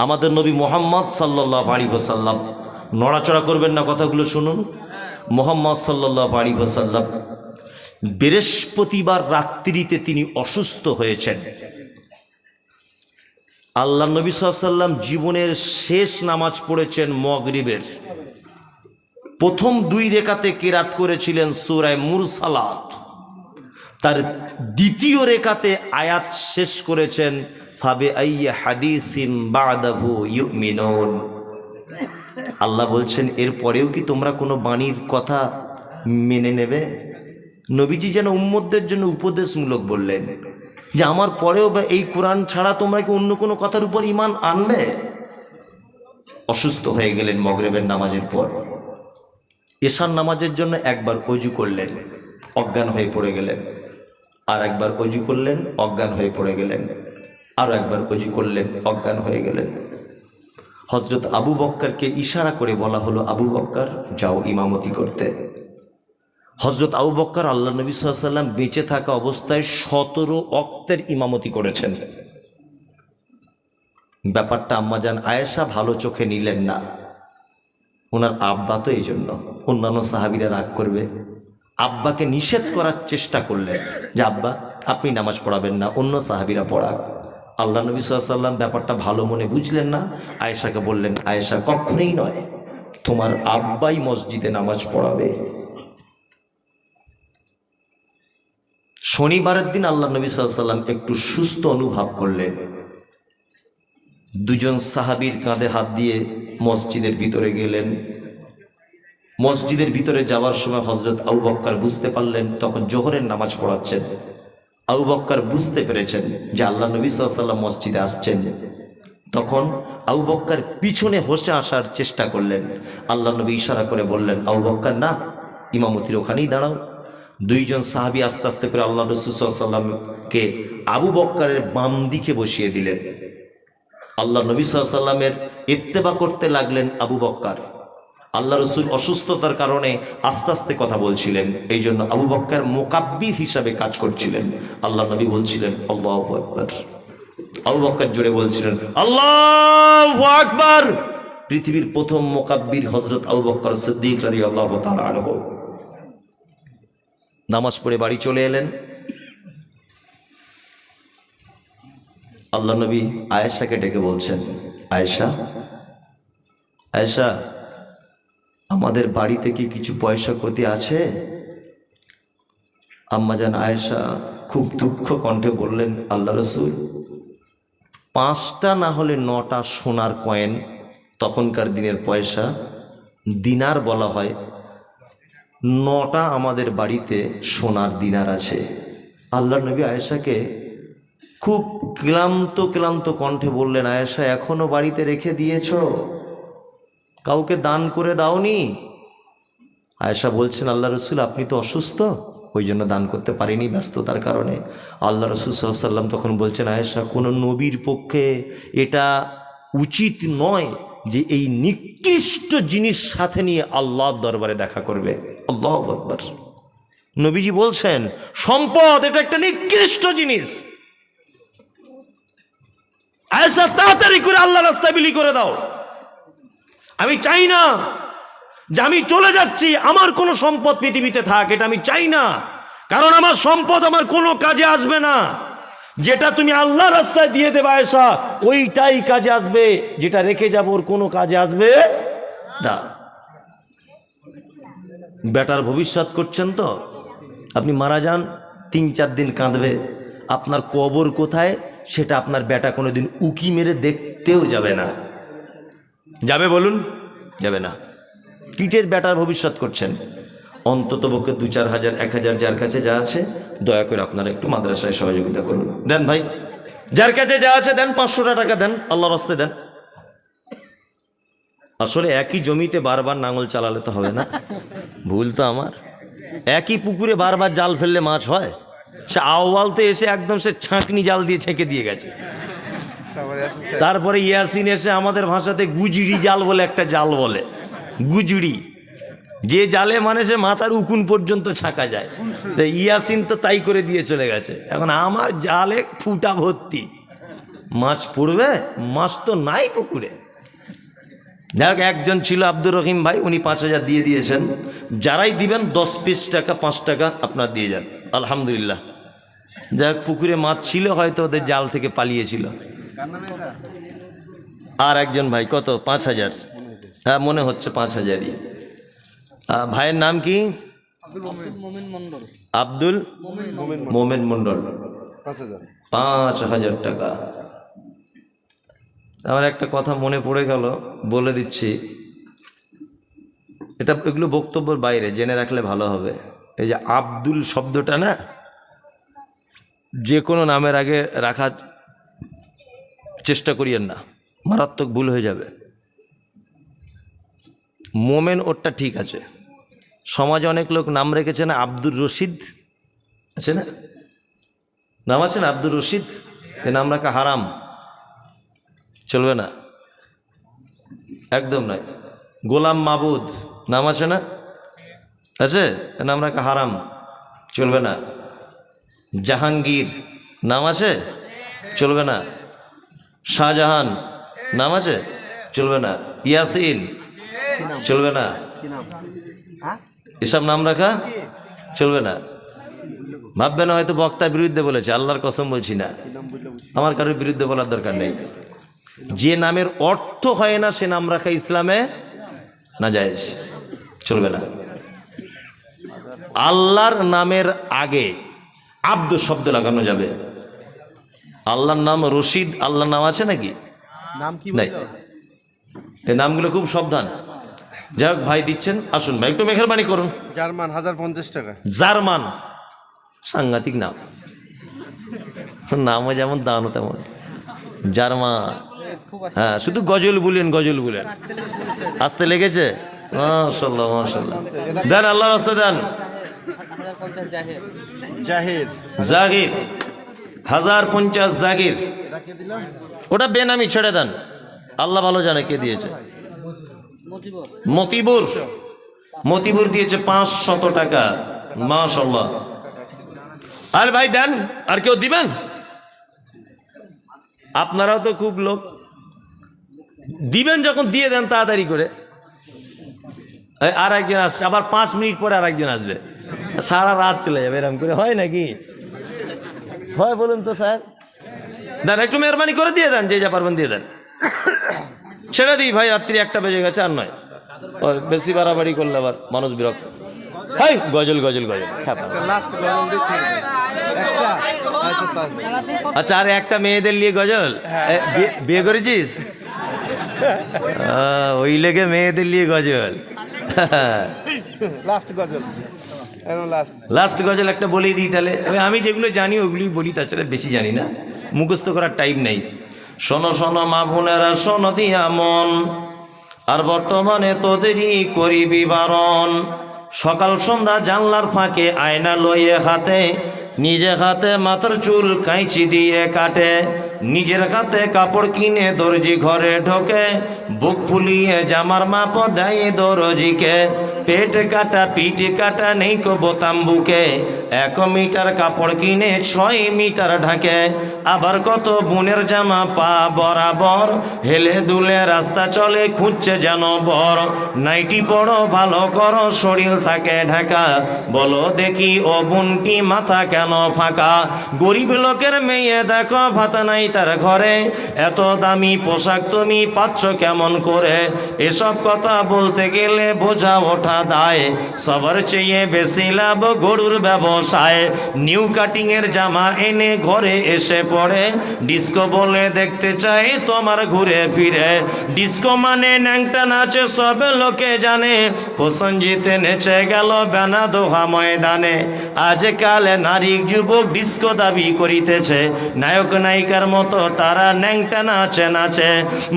আমাদের নবী মুহাম্মদ সাল্লাল্লাহু আলাইহি ওয়াসাল্লাম, নড়াচড়া করবেন না, কথাগুলো শুনুন। মুহাম্মদ সাল্লাল্লাহু আলাইহি ওয়াসাল্লাম বৃহস্পতিবার রাত্রিতে তিনি অসুস্থ হয়েছেন। আল্লাহ নবী সাল্লাল্লাহু আলাইহি ওয়াসাল্লাম জীবনের শেষ নামাজ পড়েছেন মাগরিবের। প্রথম 2 রেকাতে কিরাত করেছিলেন সূরা মুরসালাত, তার দ্বিতীয় রেকাতে আয়াত শেষ করেছেন ফাবে আইয়্যি হাদিসিন বাদাহু ইউমিনুন। আল্লাহ বলছেন এরপরেও কি তোমরা কোনো বাণীর কথা মেনে নেবে? নবীজি যেন উম্মতদের জন্য উপদেশমূলক বললেন যে আমার পরেও বা এই কোরআন ছাড়া তোমরা কি অন্য কোনো কথার উপর ঈমান আনবে? অসুস্থ হয়ে গেলেন মাগরিবের নামাজের পর। এশার নামাজের জন্য একবার ওযু করলেন, অজ্ঞান হয়ে পড়ে গেলেন। আর একবার ওযু করলেন, অজ্ঞান হয়ে পড়ে গেলেন। আর একবার ওযু করলেন, অজ্ঞান হয়ে গেলেন। হযরত আবু বক্করকে ইশারা করে বলা হলো, আবু বক্কর যাও ইমামতি করতে। হযরত আবু বক্কর আল্লাহ নবী সাল্লাল্লাহু আলাইহি ওয়াসাল্লাম বেঁচে থাকা অবস্থায় 17 ওয়াক্তের ইমামতি করেছেন। ব্যাপারটা আম্মাজান আয়েশা ভালো চোখে নিলেন না। ওনার আব্বা তো এই জন্য, অন্যান্য সাহাবীরা রাগ করবে, আব্বাকে নিষেধ করার চেষ্টা করলেন যে আব্বা আপনি নামাজ পড়াবেন না, অন্য সাহাবীরা পড়াক। আল্লাহ নবী সাল্লাল্লাহু আলাইহি ওয়াসাল্লাম ব্যাপারটা ভালো মনে বুঝলেন না। আয়েশাকে বললেন, আয়েশা কখনোই নয়, তোমার আব্বাই মসজিদে নামাজ পড়াবে। শনিবারের দিন আল্লাহ নবী সাল্লাল্লাহু আলাইহি ওয়াসাল্লাম একটু সুস্থ অনুভব করলেন। 2 সাহাবীর কাঁধে হাত দিয়ে মসজিদের ভিতরে গেলেন। মসজিদের ভিতরে যাওয়ার সময় হযরত আবু বক্কর বুঝতে পারলেন তখন জোহরের নামাজ পড়াচ্ছেন। আবু বক্কর বুঝতে পেরেছেন যে আল্লাহ নবী সাল্লাল্লাহু আলাইহি ওয়াসাল্লাম মসজিদে আসছেন। তখন আবু বক্কর পিছনে বসে আসার চেষ্টা করলেন। আল্লাহ নবী ইশারা করে বললেন, আবু বক্কর না, ইমামতির ওখানেই দাঁড়াও। 2 সাহাবী আস্তে আস্তে করে আল্লাহ রাসূল সাল্লাল্লাহু আলাইহি ওয়াসাল্লামকে আবু বক্করের বাম দিকে বসিয়ে দিলেন। আল্লাহ নবী সাল্লাল্লাহু আলাইহি ওয়াসাল্লামের ইত্তেবা করতে লাগলেন আবু বক্কর। আল্লাহ রসুল অসুস্থতার কারণে আস্তে আস্তে কথা বলছিলেন, এই জন্য আবু বক্কর মুকাব্বির হিসাবে কাজ করছিলেন। আল্লাহ নবী বলছিলেন আল্লাহু আকবার, আবু বক্কর জোরে বলছিলেন আল্লাহু আকবার। পৃথিবীর প্রথম মুকাব্বির হযরত আবু বক্কর সিদ্দিক রাদিয়াল্লাহু তাআলা আনহু। নামাজ পড়ে বাড়ি চলে এলেন। আল্লাহ নবী আয়েশাকে ডেকে বলছেন, আয়েশা, আয়েশা, আমাদের বাড়িতে কি কিছু পয়সা কতি আছে? আম্মাজান আয়েশা খুব দুঃখ কণ্ঠে বললেন, আল্লাহ রসুল, 5টা না হলে 9টা সোনার কয়েন, তখনকার দিনের পয়সা দিনার বলা হয়, 9টা আমাদের বাড়িতে সোনার দিনার আছে। আল্লাহ নবী আয়েশাকে খুব ক্লান্ত কণ্ঠে বললেন, আয়েশা এখনো বাড়িতে রেখে দিয়েছ? কাউকে দান করে দাওনি? আয়েশা বলছেন, আল্লাহ রসুল আপনি তো অসুস্থ, ওই জন্য দান করতে পারিনি ব্যস্ততার কারণে। আল্লাহ রসুল সাল্লাল্লাহু আলাইহি ওয়াসাল্লাম তখন বলছেন, আয়েশা কোনো নবীর পক্ষে এটা উচিত নয় যে এই নিকৃষ্ট জিনিস সাথে নিয়ে আল্লাহর দরবারে দেখা করবে। আল্লাহু আকবার। নবীজি বলছেন সম্পদ এটা একটা নিকৃষ্ট জিনিস। আয়েশা তাড়াতাড়ি করে আল্লাহর রাস্তায় বিলি করে দাও। আমি চাই না যে আমি চলে যাচ্ছি আমার কোনো সম্পদ পৃথিবীতে থাক, এটা আমি চাই না। কারণ আমার সম্পদ আমার কোনো কাজে আসবে না। যেটা তুমি আল্লাহর রাস্তায় দিয়ে দেবে আয়েশা, ওইটাই কাজে আসবে, যেটা রেখে যাবো ওর কোনো কাজে আসবে না। বেটার ভবিষ্যৎ করছেন তো, আপনি মারা যান 3-4 দিন কাঁদবে, আপনার কবর কোথায় সেটা আপনার বেটা কোনোদিন উকি মেরে দেখতেও যাবে না। যাবে বলুন? যাবে না। কিটের বেটার ভবিষ্যৎ করছেন। অন্তত পক্ষে 2-4 হাজার 1,000 যার কাছে যা আছে দয়া করে আপনারা একটু মাদ্রাসায় সহযোগিতা করুন। দেন ভাই, যার কাছে যা আছে দেন, 500 টাকা দেন, আল্লাহর রাস্তায় দেন। আসলে একই জমিতে বারবার নাঙল চালালে তো হবে না, ভুল তো আমার। একই পুকুরে বারবার জাল ফেললে মাছ হয়? সে আহ্বালতে এসে একদম সে ছাঁকনি জাল দিয়ে ছেঁকে দিয়ে গেছে। তারপরে ইয়াসিন এসে আমাদের ভাষাতে গুজুরি জাল বলে একটা জাল বলে, গুজুরি, যে জালে মানে সে মাথার উকুন পর্যন্ত ছাঁকা যায়। তো ইয়াসিন তো তাই করে দিয়ে চলে গেছে। এখন আমার জালে ফুটা ভর্তি, মাছ পড়বে? মাছ তো নাই পুকুরে। দেখ, একজন ছিল আব্দুর রহিম ভাই, উনি 5,000 দিয়ে দিয়েছেন। যারাই দিবেন 10 পিস টাকা 5 টাকা আপনার দিয়ে যান, আলহামদুলিল্লাহ। যাক, পুকুরে মাছ ছিল, হয়তো ওদের জাল থেকে পালিয়েছিল। আর একজন ভাই কত? 5,000। হ্যাঁ, মনে হচ্ছে 5,000ই। ভাইয়ের নাম কি? আব্দুল মোমেন মন্ডল, 5,000 টাকা। আমার একটা কথা মনে পড়ে গেল, বলে দিচ্ছি। এগুলো বক্তব্যের বাইরে, জেনে রাখলে ভালো হবে। এই যে আব্দুল শব্দটা না, যে কোনো নামের আগে রাখার চেষ্টা করিয়েন না, মারাত্মক ভুল হয়ে যাবে। মোমেন ওরটা ঠিক আছে। সমাজে অনেক লোক নাম রেখেছে না, আব্দুর রশিদ আছে না, নাম আছে না আব্দুর রশিদ, এ নাম রাখা হারাম, চলবে না, একদম নয়। গোলাম মাবুদ নাম আছে না, আছে, এ নাম রাখা হারাম, চলবে না। জাহাঙ্গীর নাম আছে, চলবে না। শাহজাহান নাম আছে, চলবে না। ইয়াসিন চলবে না, এসব নাম রাখা চলবে না। ভাববে না হয়তো বক্তার বিরুদ্ধে বলেছে, আল্লাহর কসম বলছি না, আমার কারোর বিরুদ্ধে বলার দরকার নেই। যে নামের অর্থ হয় না সে নাম রাখা ইসলামে নাজায়েজ, চলবে না। আল্লাহর নামের আগে আব্দ শব্দ লাগানো যাবে। আল্লাহর নাম রশিদ, আল্লাহর নাম আছে নাকি? নাই। এই নামগুলো খুব সাবধান। যাক, ভাই দিচ্ছেন, আসুন ভাই একটু মেহরবানি করুন। জার্মান 1050 টাকা। জার্মান, সাংঘাতিক নাম, নামও যেমন দানও তেমন। জার্মান, হ্যাঁ, শুধু গজল বলেন, গজল বলেন। আসতে লেগেছে, মাশাআল্লাহ মাশাআল্লাহ। দেন, আল্লাহর রাস্তায় দেন। জাহির জাগির 1050 জাগির, ওটা বেনামি, ছেড়ে দেন, আল্লাহ ভালো জানে কে দিয়েছে। মতিবুর, মতিবুর দিয়েছে 500 টাকা, মাশাআল্লাহ। আর ভাই দেন, আর কেউ দিবেন? আপনারাও তো খুব লোক, দিবেন যখন দিয়ে দেন তাড়াতাড়ি করে। আর একজন আসছে, আবার 5 মিনিট পরে আর একজন আসবে, সারা রাত চলে যাবে, এরকম করে হয় নাকি? হয় বলুন তো স্যার? দেন, একটু মেহরবানি করে দিয়ে দেন, যে যা পারবেন দিয়ে দেন। ছেড়ে দিই ভাই, রাত্রি 1টা বেজে গেছে, আর নয়। বেশি বাড়াবাড়ি করলে আবার মানুষ বিরক্ত। হাই, গজল গজল গজল। লাস্ট গরম দিচ্ছে একটা। আচ্ছা, আর একটা মেয়েদের নিয়ে গজল, বিয়ে করেছিস? ওই লেগে মেয়েদের নিয়ে গজল। লাস্ট গজল, একদম লাস্ট। লাস্ট গজল একটা বলেই দিই তাহলে। আমি যেগুলো জানি ওগুলোই বলি, তাছাড়া বেশি জানি না, মুখস্থ করার টাইম নেই। শোনো শোনো মা বোনেরা, শোনো দিয়া মন, আর বর্তমানে তোদেরই করিবি বারণ। সকাল সন্ধ্যা জানলার ফাঁকে আয়না লইয়ে হাতে, নিজে হাতে মাথার চুল কাঁচি দিয়ে কাটে, নিজের হাতে কাপড় কিনে দর্জি ঘরে ঢোকে, বুক ফুলিয়ে জামার মাপ দেয় দরজিকে, পেট কাটা পিঠ কাটা নেই কো বোতাম বুকে, 1 মিটার কাপড় কিনে 6 মিটার ঢাকে, আবার কত বোনের জামা পা বরাবর, হেলে দুলে রাস্তা চলে খুঁজছে যেন বর, নাইটি পড়ো ভালো করো শরীর থাকে ঢাকা, বলো দেখি ও বোনটি মাথা কেন ফাঁকা, গরিব লোকের মেয়ে দেখো ভাত নাই তার ঘরে, এত দামি পোশাক তুমি পাচ্ছ কেমন করে, এসব কথা বলতে গেলে বোঝা ওঠা দায়, সবার চেয়ে বেশি লাভ গরুর ব্যবসায়। নিউ কাটিং এর জামা এনে ঘরে এসে পড়ে, ডিস্কো বলে দেখতে চাই তোমার ঘুরে ফিরে। ডিস্কো মানে ন্যাংটা নাচে সব লোকে জানে, প্রসঞ্জিতে নেচে গেল বেনাদোহা ময়দানে। আজকাল নারী যুবক ডিস্কো দাবি করিতেছে, নায়ক নায়িকার মতো তারা ন্যাংটা নাচে নাচে।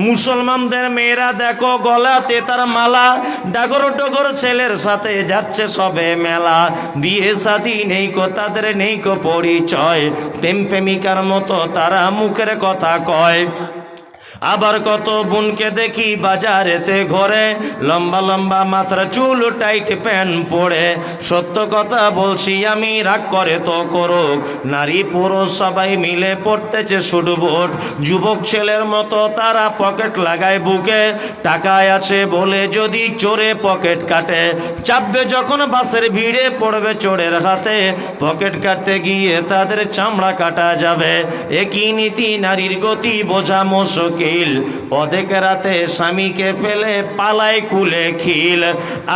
মুসলমানদের মেয়েরা দেখো গলাতে তার মালা, ডাগর ডগর ছেলের সাথে যাচ্ছে সবে মেলা। বিয়ে শাদী নেই কো তাদের, নেই কো পরিচয়, প্রেম প্রেমিকার মতো তারা মুখের কথা কয়। আবার কত বোনকে দেখি বাজারেতে ঘরে, লম্বা লম্বা মাথার চুল টাইট প্যান্ট পরে। সত্য কথা বলছি আমি, রাগ করে তো করুক, নারী পুরুষ সবাই মিলে পড়তেছে শুট বুট। যুবক ছেলের মতো তারা পকেট লাগায় বুকে, টাকায় আছে বলে যদি চোরে পকেট কাটে। চাপবে যখন বাসের ভিড়ে পড়বে চোরের হাতে, পকেট কাটতে গিয়ে তাদের চামড়া কাটা যাবে। একই নীতি নারীর গতি বোঝা মুশকিল, অধেক রাতে স্বামীকে ফেলে পালায় কুলে খিল।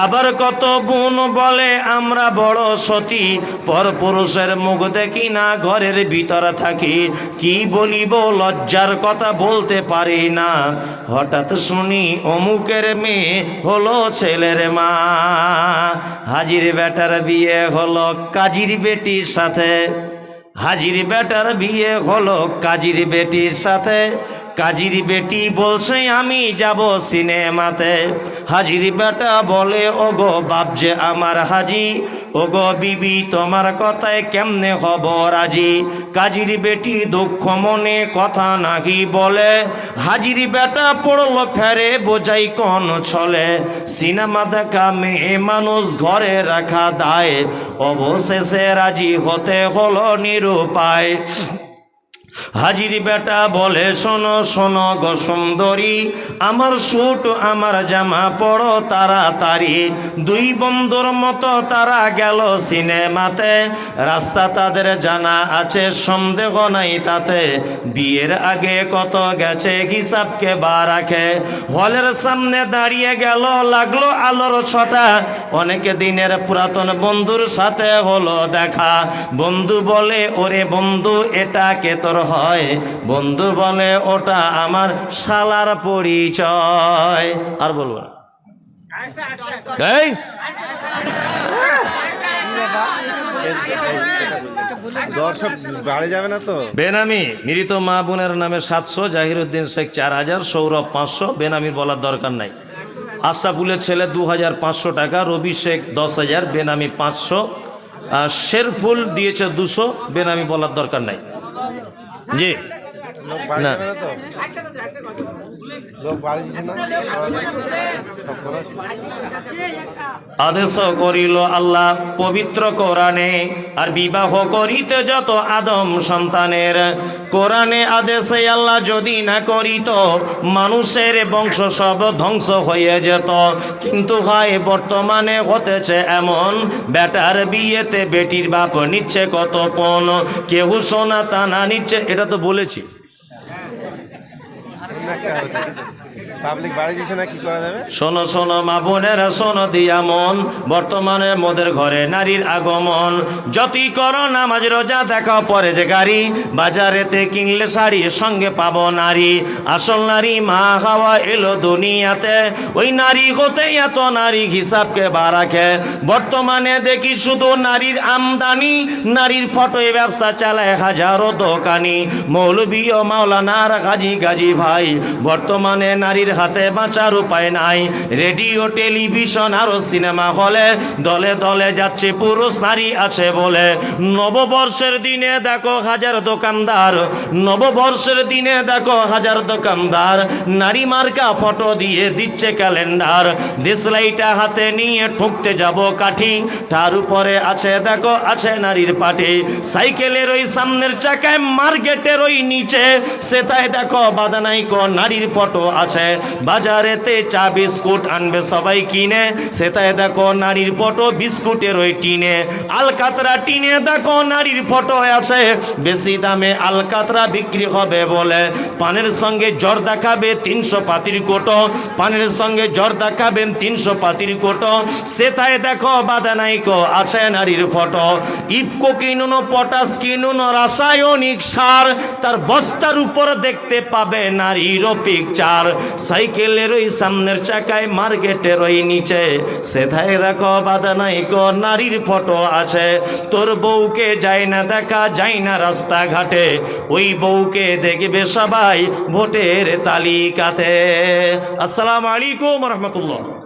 আবার কত বোন বলে আমরা বড় সতী, পর পুরুষের মুখ দেখি না ঘরের ভিতর থাকি। কি বলিব লজ্জার কথা বলতে পারি না, হঠাৎ শুনি অমুকের মেয়ে হলো ছেলের মা। হাজির বেটার বিয়ে হলো কাজীর বেটির সাথে, হাজির বেটার বিয়ে হলো কাজীর বেটির সাথে। কাজীর বেটি বলছে আমি যাব সিনেমাতে, হাজির বেটা বলে ওগো বাপ যে আমার হাজি, ওগো বিবি তোমার কথায় কেমনে হব রাজি। কাজীর বেটি দুঃখ মনে কথা নাকি বলে, হাজির বেটা পড়লো ফেরে বোঝাই কোন ছলে। সিনেমা দেখা মেয়ে মানুষ ঘরে রাখা দায়, অবশেষে রাজি হতে হলো নিরুপায়। হাজির বেটা বলে শোনো শোনো গো সুন্দরী, আমার স্যুট আমার জামা পড়ো তাড়াতাড়ি। দুই বন্ধুর মতো তারা গেল সিনেমাতে, রাস্তা তাদের জানা আছে সন্দেহ নাই তাতে। বিয়ের আগে কত গেছে হিসাবকে বা রাখে, হলের সামনে দাঁড়িয়ে গেল লাগলো আলোর ছটা। অনেক দিনের পুরাতন বন্ধুর সাথে হলো দেখা, বন্ধু বলে ওরে বন্ধু এটা কে তোর হয়, বন্ধু বলে ওটা আমার শালার পরিচয়। আর বলবো না। এই দর্শক বাড়ি যাবে না তো? বেনামি মৃত মা বোনের নামে 700, জাহিরুদ্দিন শেখ 4000, সৌরভ 500। বেনামি বলার দরকার নাই। আশরাফুলের ছেলে 2500 টাকা, রবি শেখ 10,000, বেনামি 500। শেরফুল দিয়েছে 200, বেনামি বলার দরকার নাই। জি লোক বাড়ি না। যাবে না তো? লোক বাড়ি যাচ্ছে না? আদেশ করিল আল্লাহ পবিত্র কোরআনে, আর বিবাহ করিতে যত আদম সন্তানের। কোরআনে আদেশে আল্লাহ যদি না করিত, মানুষের বংশ সব ধ্বংস হয়ে যেত। কিন্তু হয় বর্তমানে হতেছে এমন, বেটার বিয়েতে বেটির বাপ নিচ্ছে কত পণ, কেউ সোনা তানা নিচ্ছে। এটা তো বলেছি। পাবলিক বাড়ি যাচ্ছে না, কি করা যাবে? শোনো শোনো মা বোনেরা শোনো দিয়া মন, বর্তমানে মোদের ঘরে নারীর আগমন। যতই করো নামাজ রোজা দেখাও পরে যে গাড়ি, বাজারেতে কিনলে শাড়ি সঙ্গে পাবো নারী। আসল নারী মা হাওয়া এলো দুনিয়াতে, ওই নারী হতে এত নারী হিসাবকে বা রাখে। বর্তমানে দেখি শুধু নারীর আমদানি, নারীর ফটোয় ব্যবসা চালায় হাজারো দোকানি। মৌলবী ও মাওলানার গাজী গাজী ভাই, বর্তমানে নারীর হাতে বাঁচার উপায় নাই। রেডিও টেলিভিশন আরো সিনেমা হলে দলে দলে যাচ্ছে পুরুষ নারী আছে বলে। নববর্ষের দিনে দেখো হাজার দোকানদার, নববর্ষের দিনে দেখো হাজার দোকানদার নারী মার্কা ফটো দিয়ে দিচ্ছে ক্যালেন্ডার। দেশলাইটা হাতে নিয়ে ঠুকতে যাব কাঠি, তার উপরে আছে দেখো আছে নারীর পাটি। সাইকেলের ওই সামনের চাকায় মার্কেটের ওই নিচে সেটাই দেখো বাদানাই কো নারীর ফটো আছে। বাজারেতে চা বিস্কুট আনবে সবাই কিনে, সেটাই দেখো নারীর ফটো বিস্কুটের ওই টিনে। আলকাতরা টিনে দেখো নারীর ফটো আছে, বেশি দামে আলকাতরা বিক্রি হবে বলে। পানের সঙ্গে জর্দা খাবে 300 পাতির কোটো, পানের সঙ্গে জর্দা খাবেন 300 পাতির কোটো, সেটাই দেখো বাদানাইকো আছে নারীর ফটো। ইফকো কিনুন, পটাশ কিনুন, রাসায়নিক সার, তার বস্তার উপর দেখতে পাবে নারীর পিকচার। সাইকেলের ওই সামনের চাকায়, মার্কেটের ওই নিচে, সেটাই দেখো বাদানাইকো নারীর ফটো আছে। তোর বউকে যায় না দেখা, যায় না রাস্তাঘাটে, ওই বউকে দেখবে সবাই ভোটের তালিকাতে। আসসালামু আলাইকুম রহমতুল্লাহ।